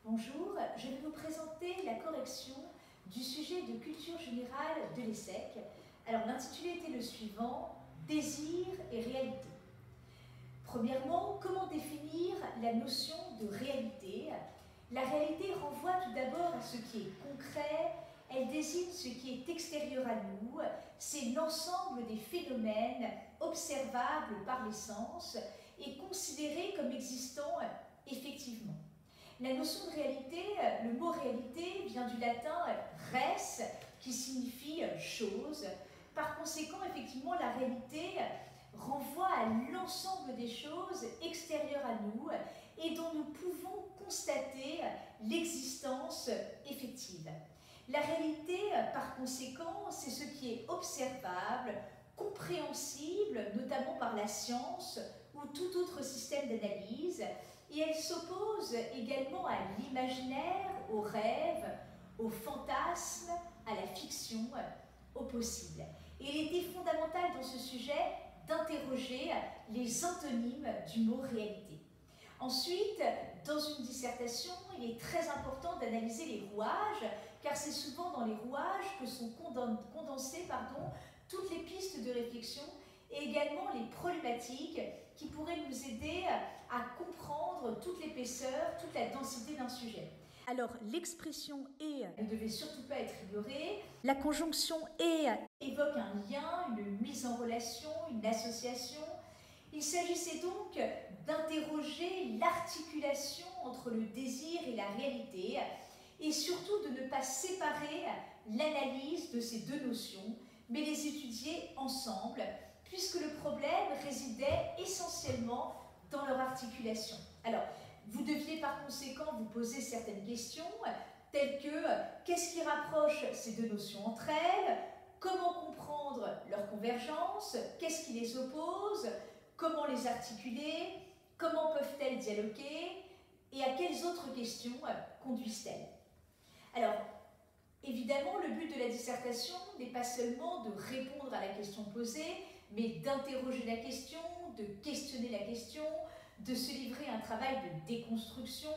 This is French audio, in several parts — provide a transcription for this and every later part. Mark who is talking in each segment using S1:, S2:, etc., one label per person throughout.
S1: Bonjour, je vais vous présenter la correction du sujet de culture générale de l'ESSEC. Alors l'intitulé était le suivant, désir et réalité. Premièrement, comment définir la notion de réalité? La réalité renvoie tout d'abord à ce qui est concret, elle désigne ce qui est extérieur à nous, c'est l'ensemble des phénomènes observables par les sens et considérés comme existant effectivement. La notion de réalité, le mot réalité vient du latin res, qui signifie chose. Par conséquent, effectivement, la réalité renvoie à l'ensemble des choses extérieures à nous et dont nous pouvons constater l'existence effective. La réalité, par conséquent, c'est ce qui est observable, compréhensible, notamment par la science ou tout autre système d'analyse, et elle s'oppose également à l'imaginaire, au rêve, au fantasme, à la fiction, au possible. Et il était fondamental dans ce sujet d'interroger les antonymes du mot réalité. Ensuite, dans une dissertation, il est très important d'analyser les rouages, car c'est souvent dans les rouages que sont condensées toutes les pistes de réflexion et également les problématiques qui pourraient nous aider à comprendre toute l'épaisseur, toute la densité d'un sujet. Alors, l'expression « et » ne devait surtout pas être ignorée. La conjonction « et » évoque un lien, une mise en relation, une association. Il s'agissait donc d'interroger l'articulation entre le désir et la réalité et surtout de ne pas séparer l'analyse de ces deux notions, mais les étudier ensemble, puisque le problème résidait essentiellement dans leur articulation. Alors, vous deviez par conséquent vous poser certaines questions, telles que qu'est-ce qui rapproche ces deux notions entre elles, comment comprendre leur convergence, qu'est-ce qui les oppose, comment les articuler, comment peuvent-elles dialoguer, et à quelles autres questions conduisent-elles. Alors, évidemment, le but de la dissertation n'est pas seulement de répondre à la question posée, mais d'interroger la question, de questionner la question, de se livrer à un travail de déconstruction.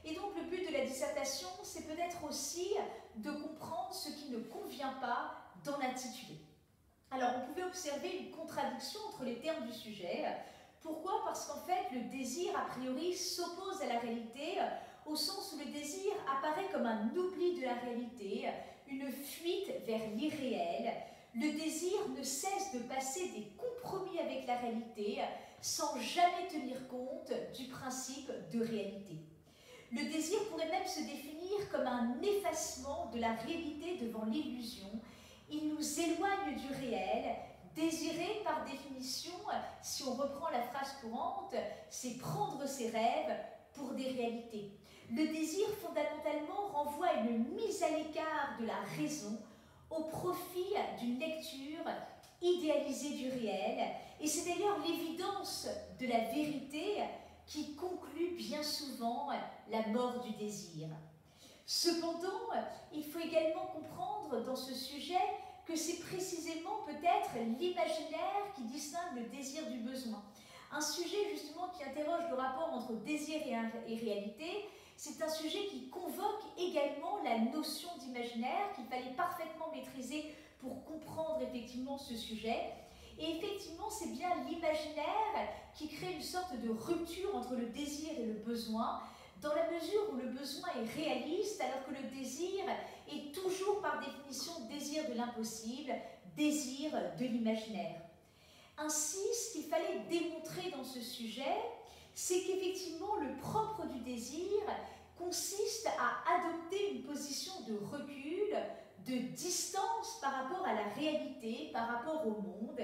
S1: Et donc le but de la dissertation, c'est peut-être aussi de comprendre ce qui ne convient pas dans l'intitulé. Alors on pouvait observer une contradiction entre les termes du sujet. Pourquoi? Parce qu'en fait, le désir, a priori, s'oppose à la réalité, au sens où le désir apparaît comme un oubli de la réalité, une fuite vers l'irréel. Le désir ne cesse de passer des compromis avec la réalité sans jamais tenir compte du principe de réalité. Le désir pourrait même se définir comme un effacement de la réalité devant l'illusion. Il nous éloigne du réel. Désirer, par définition, si on reprend la phrase courante, c'est prendre ses rêves pour des réalités. Le désir, fondamentalement, renvoie à une mise à l'écart de la raison au profit d'une lecture idéalisée du réel. Et c'est d'ailleurs l'évidence de la vérité qui conclut bien souvent la mort du désir. Cependant, il faut également comprendre dans ce sujet que c'est précisément peut-être l'imaginaire qui distingue le désir du besoin. Un sujet justement qui interroge le rapport entre désir et réalité, c'est un sujet qui convoque également la notion d'imaginaire qu'il fallait parfaitement maîtriser pour comprendre effectivement ce sujet. Et effectivement, c'est bien l'imaginaire qui crée une sorte de rupture entre le désir et le besoin, dans la mesure où le besoin est réaliste, alors que le désir est toujours par définition désir de l'impossible, désir de l'imaginaire. Ainsi, ce qu'il fallait démontrer dans ce sujet, c'est qu'effectivement le propre du désir consiste à adopter une position de recul, de distance par rapport à la réalité, par rapport au monde.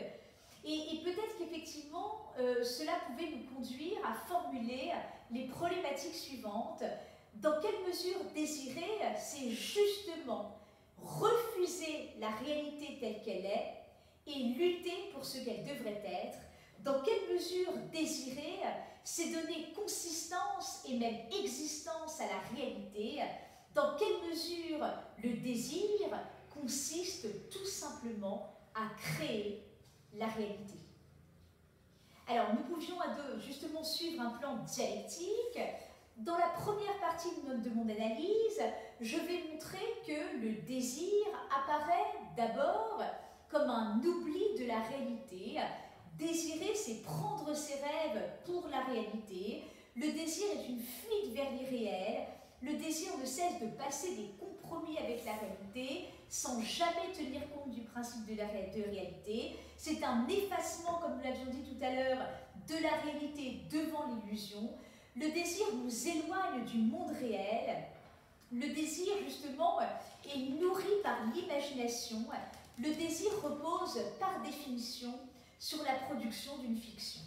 S1: Et peut-être qu'effectivement, cela pouvait nous conduire à formuler les problématiques suivantes. Dans quelle mesure désirer, c'est justement refuser la réalité telle qu'elle est et lutter pour ce qu'elle devrait être? Dans quelle mesure désirer, c'est donner consistance et même existence à la réalité? Dans quelle mesure le désir consiste tout simplement à créer la réalité? Alors, nous pouvions justement suivre un plan dialectique Dans la première partie de mon analyse, je vais montrer que le désir apparaît d'abord comme un oubli de la réalité. Désirer, c'est prendre ses rêves pour la réalité. Le désir est une fuite vers l'irréel. Le désir ne cesse de passer des compromis avec la réalité sans jamais tenir compte du principe de réalité. C'est un effacement, comme nous l'avions dit tout à l'heure, de la réalité devant l'illusion. Le désir nous éloigne du monde réel. Le désir, justement, est nourri par l'imagination. Le désir repose, par définition, sur la production d'une fiction.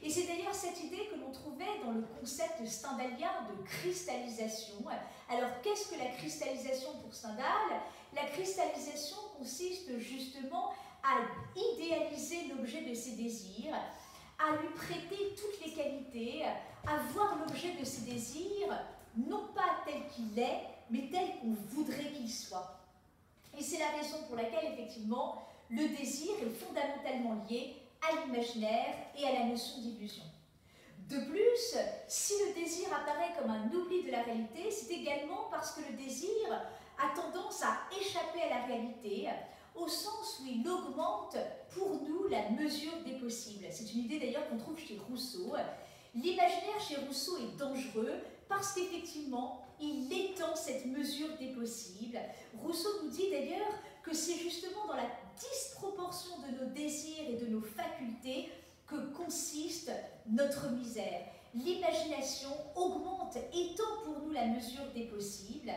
S1: Et c'est d'ailleurs cette idée que l'on trouvait dans le concept stendhalien de cristallisation. Alors, qu'est-ce que la cristallisation pour Stendhal? La cristallisation consiste justement à idéaliser l'objet de ses désirs, à lui prêter toutes les qualités, à voir l'objet de ses désirs, non pas tel qu'il est, mais tel qu'on voudrait qu'il soit. Et c'est la raison pour laquelle, effectivement, le désir est fondamentalement lié à l'imaginaire et à la notion d'illusion. De plus, si le désir apparaît comme un oubli de la réalité, c'est également parce que le désir a tendance à échapper à la réalité, au sens où il augmente pour nous la mesure des possibles. C'est une idée d'ailleurs qu'on trouve chez Rousseau. L'imaginaire chez Rousseau est dangereux parce qu'effectivement, il étend cette mesure des possibles. Rousseau nous dit d'ailleurs que c'est justement dans la disproportion de nos désirs et de nos facultés que consiste notre misère. L'imagination augmente, étend pour nous la mesure des possibles,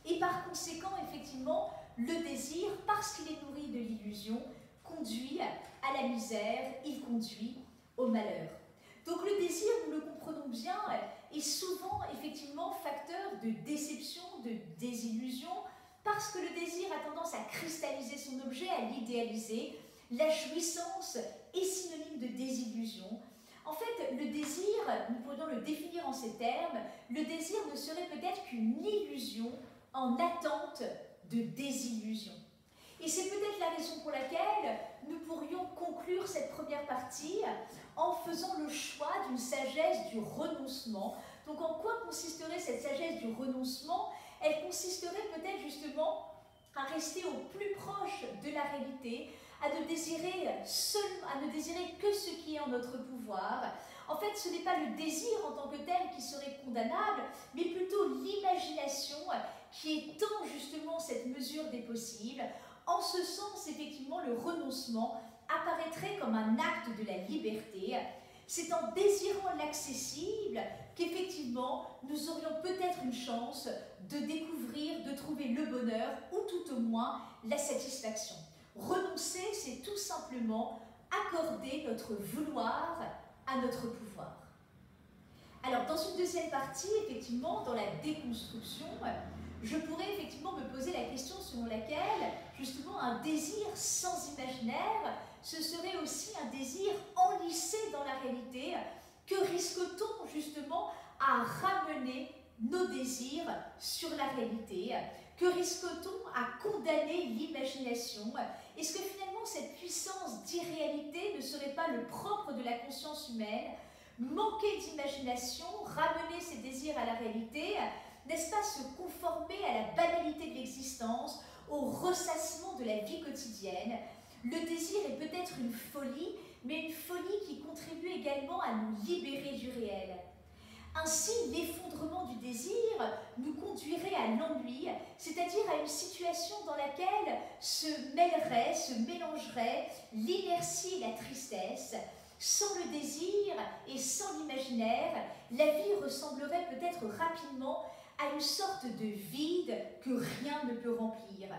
S1: et par conséquent, effectivement, le désir, parce qu'il est nourri de l'illusion, conduit à la misère, il conduit au malheur. Donc le désir, nous le comprenons bien, est souvent effectivement facteur de déception, de désillusion, parce que le désir a tendance à cristalliser son objet, à l'idéaliser. La jouissance est synonyme de désillusion. En fait, le désir, nous pourrions le définir en ces termes, le désir ne serait peut-être qu'une illusion en attente de désillusion. Et c'est peut-être la raison pour laquelle nous pourrions conclure cette première partie en faisant le choix d'une sagesse du renoncement. Donc en quoi consisterait cette sagesse du renoncement? Elle consisterait peut-être justement à rester au plus proche de la réalité, à ne désirer que ce qui est en notre pouvoir. En fait, ce n'est pas le désir en tant que tel qui serait condamnable, mais plutôt l'imagination qui étend justement cette mesure des possibles. En ce sens, effectivement, le renoncement apparaîtrait comme un acte de la liberté. C'est en désirant l'accessible qu'effectivement, nous aurions peut-être une chance de découvrir, de trouver le bonheur ou tout au moins la satisfaction. Renoncer, c'est tout simplement accorder notre vouloir à notre pouvoir. Alors, dans une deuxième partie, effectivement, dans la déconstruction, je pourrais effectivement me poser la question selon laquelle, justement, un désir sans imaginaire, ce serait aussi un désir enlissé dans la réalité. Que risque-t-on, justement, à ramener nos désirs sur la réalité? Que risque-t-on à condamner l'imagination? Est-ce que finalement cette puissance d'irréalité ne serait pas le propre de la conscience humaine? Manquer d'imagination, ramener ses désirs à la réalité, n'est-ce pas se conformer à la banalité de l'existence, au ressassement de la vie quotidienne? Le désir est peut-être une folie, mais une folie qui contribue également à nous libérer du réel. Ainsi, l'effondrement du désir nous conduirait à l'ennui, c'est-à-dire à une situation dans laquelle se mêlerait, se mélangerait l'inertie et la tristesse. Sans le désir et sans l'imaginaire, la vie ressemblerait peut-être rapidement à une sorte de vide que rien ne peut remplir.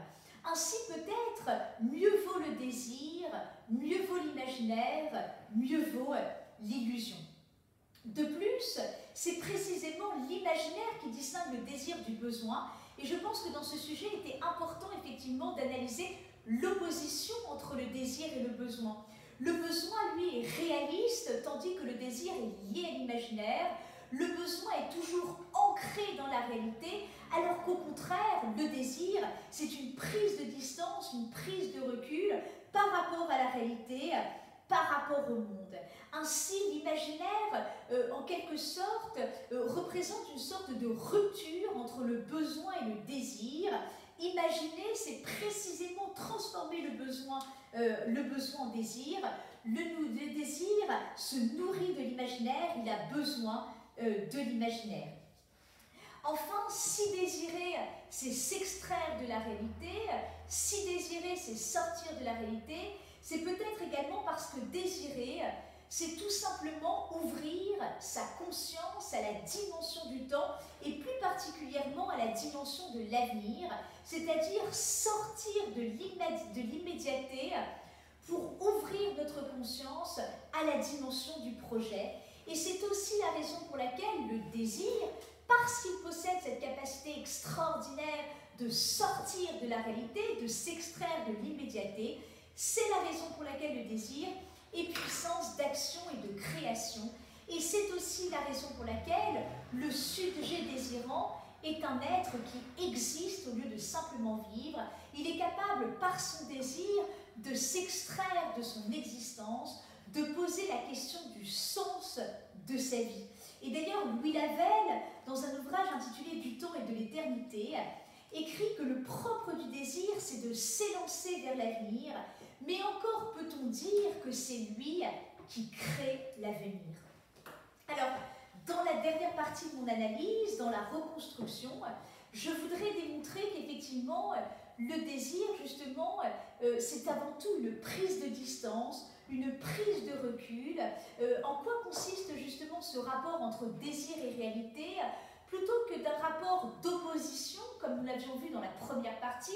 S1: Ainsi peut-être, mieux vaut le désir, mieux vaut l'imaginaire, mieux vaut l'illusion. De plus, c'est précisément l'imaginaire qui distingue le désir du besoin, et je pense que dans ce sujet, il était important effectivement d'analyser l'opposition entre le désir et le besoin. Le besoin, lui, est réaliste, tandis que le désir est lié à l'imaginaire. Le besoin est toujours ancré dans la réalité, alors qu'au contraire, le désir, c'est une prise de distance, une prise de recul par rapport à la réalité, par rapport au monde. Ainsi, l'imaginaire, en quelque sorte, représente une sorte de rupture entre le besoin et le désir. Imaginer, c'est précisément transformer le besoin en désir. Le désir se nourrit de l'imaginaire, il a besoin de l'imaginaire. Enfin, si désirer, c'est s'extraire de la réalité, si désirer, c'est sortir de la réalité, c'est peut-être également parce que désirer, c'est tout simplement ouvrir sa conscience à la dimension du temps et plus particulièrement à la dimension de l'avenir, c'est-à-dire sortir de l'immédiateté pour ouvrir notre conscience à la dimension du projet. Et c'est aussi la raison pour laquelle le désir, parce qu'il possède cette capacité extraordinaire de sortir de la réalité, de s'extraire de l'immédiateté, c'est la raison pour laquelle le désir est puissance d'action et de création. Et c'est aussi la raison pour laquelle le sujet désirant est un être qui existe au lieu de simplement vivre. Il est capable, par son désir, de s'extraire de son existence, de poser la question du sens de sa vie. Et d'ailleurs, Louis Lavelle, dans un ouvrage intitulé « Du temps et de l'éternité », écrit que le propre du désir, c'est de s'élancer vers l'avenir, mais encore peut-on dire que c'est lui qui crée l'avenir. Alors, dans la dernière partie de mon analyse, dans la reconstruction, je voudrais démontrer qu'effectivement, le désir, justement, c'est avant tout une prise de distance, une prise de recul. En quoi consiste justement ce rapport entre désir et réalité ? Plutôt que d'un rapport d'opposition, comme nous l'avions vu dans la première partie,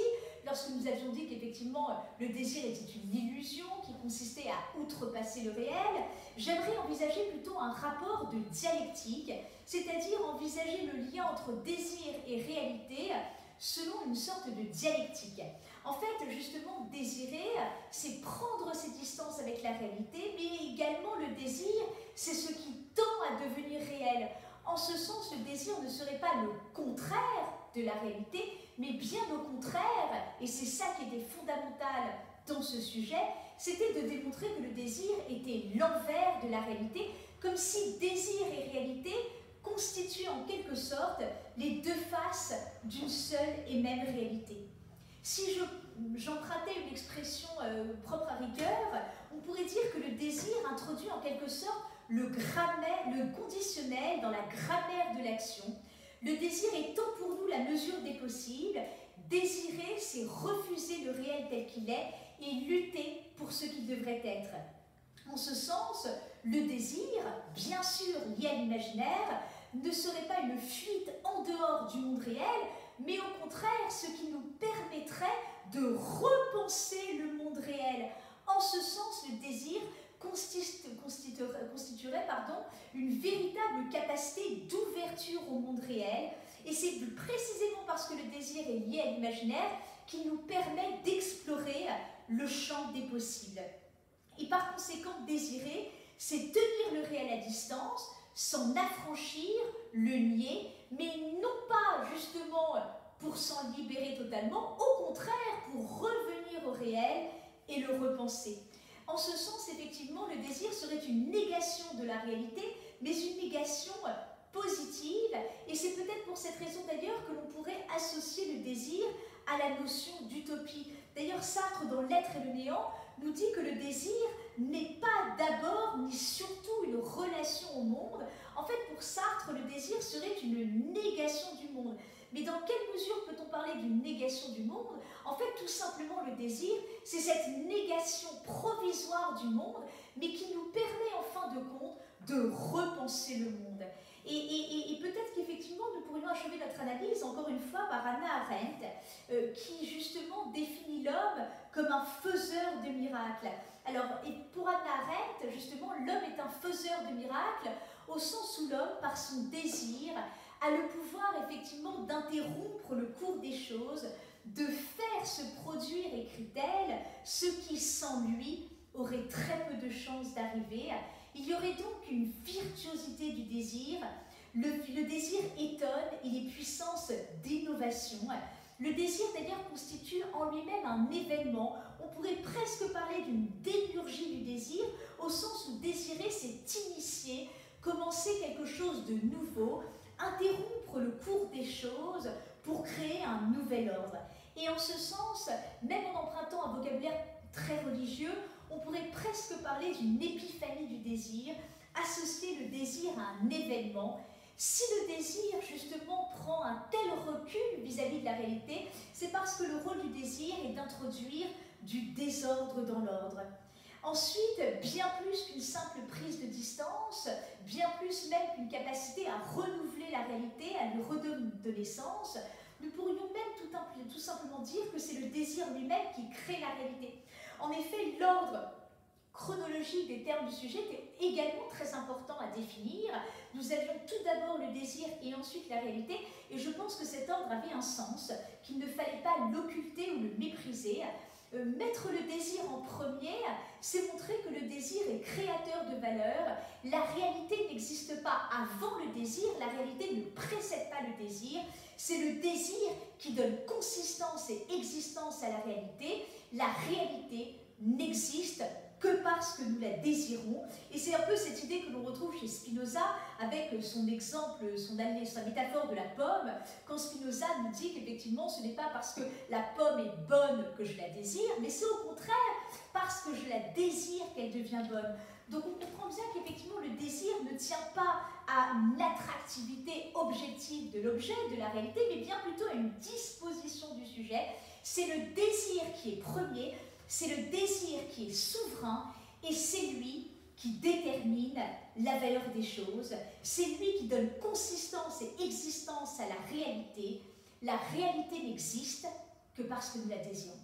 S1: lorsque nous avions dit qu'effectivement le désir était une illusion qui consistait à outrepasser le réel, j'aimerais envisager plutôt un rapport de dialectique, c'est-à-dire envisager le lien entre désir et réalité selon une sorte de dialectique. En fait, justement, désirer, c'est prendre ses distances avec la réalité, mais également le désir, c'est ce qui tend à devenir réel. En ce sens, le désir ne serait pas le contraire de la réalité, mais bien au contraire, et c'est ça qui était fondamental dans ce sujet, c'était de démontrer que le désir était l'envers de la réalité, comme si désir et réalité constituaient en quelque sorte les deux faces d'une seule et même réalité. Si j'empruntais une expression propre à Ricoeur, on pourrait dire que le désir introduit en quelque sorte le conditionnel dans la grammaire de l'action. Le désir étant pour nous la mesure des possibles, désirer, c'est refuser le réel tel qu'il est et lutter pour ce qu'il devrait être. En ce sens, le désir, bien sûr lié à l'imaginaire, ne serait pas une fuite en dehors du monde réel, mais au contraire ce qui nous permettrait de repenser le monde réel. En ce sens, le désir constituerait une véritable capacité d'ouverture au monde réel, et c'est précisément parce que le désir est lié à l'imaginaire qu'il nous permet d'explorer le champ des possibles. Et par conséquent, désirer, c'est tenir le réel à distance, s'en affranchir, le nier, mais non pas justement pour s'en libérer totalement, au contraire pour revenir au réel et le repenser. En ce sens, effectivement, le désir serait une négation de la réalité, mais une négation positive, et c'est peut-être pour cette raison d'ailleurs que l'on pourrait associer le désir à la notion d'utopie. D'ailleurs, Sartre, dans L'être et le néant, nous dit que le désir n'est pas d'abord ni surtout une relation au monde. En fait, pour Sartre, le désir serait une négation du monde. Mais dans quelle mesure peut-on parler d'une négation du monde ? En fait, tout simplement, le désir, c'est cette négation provisoire du monde, mais qui nous permet, en fin de compte, de repenser le monde. Et peut-être qu'effectivement, nous pourrions achever notre analyse, encore une fois, par Hannah Arendt, qui justement définit l'homme comme un faiseur de miracles. Alors, et pour Hannah Arendt, justement, l'homme est un faiseur de miracles, au sens où l'homme, par son désir, a le pouvoir, effectivement, d'interrompre le cours des choses, de faire se produire, écrit-elle, ce qui, sans lui, aurait très peu de chances d'arriver. Il y aurait donc une virtuosité du désir. Le désir étonne, il est puissance d'innovation. Le désir d'ailleurs constitue en lui-même un événement. On pourrait presque parler d'une démiurgie du désir, au sens où désirer, c'est initier, commencer quelque chose de nouveau, interrompre le cours des choses pour créer un nouvel ordre. Et en ce sens, même en empruntant un vocabulaire très religieux, on pourrait presque parler d'une épiphanie du désir, associer le désir à un événement. Si le désir, justement, prend un tel recul vis-à-vis de la réalité, c'est parce que le rôle du désir est d'introduire du désordre dans l'ordre. Ensuite, bien plus qu'une simple prise de distance, bien plus même qu'une capacité à renouveler la réalité, à lui redonner sens, nous pourrions même tout simplement dire que c'est le désir lui-même qui crée la réalité. En effet, l'ordre chronologique des termes du sujet était également très important à définir. Nous avions tout d'abord le désir et ensuite la réalité, et je pense que cet ordre avait un sens, qu'il ne fallait pas l'occulter ou le mépriser. Mettre le désir en premier, c'est montrer que le désir est créateur de valeur. La réalité n'existe pas avant le désir, la réalité ne précède pas le désir. C'est le désir qui donne consistance et existence à la réalité. La réalité n'existe que parce que nous la désirons. Et c'est un peu cette idée que l'on retrouve chez Spinoza avec son exemple, sa métaphore de la pomme, quand Spinoza nous dit qu'effectivement ce n'est pas parce que la pomme est bonne que je la désire, mais c'est au contraire parce que je la désire qu'elle devient bonne. Donc on comprend bien qu'effectivement le désir ne tient pas à une attractivité objective de l'objet, de la réalité, mais bien plutôt à une disposition du sujet. C'est le désir qui est premier, c'est le désir qui est souverain, et c'est lui qui détermine la valeur des choses, c'est lui qui donne consistance et existence à la réalité. La réalité n'existe que parce que nous la désirons.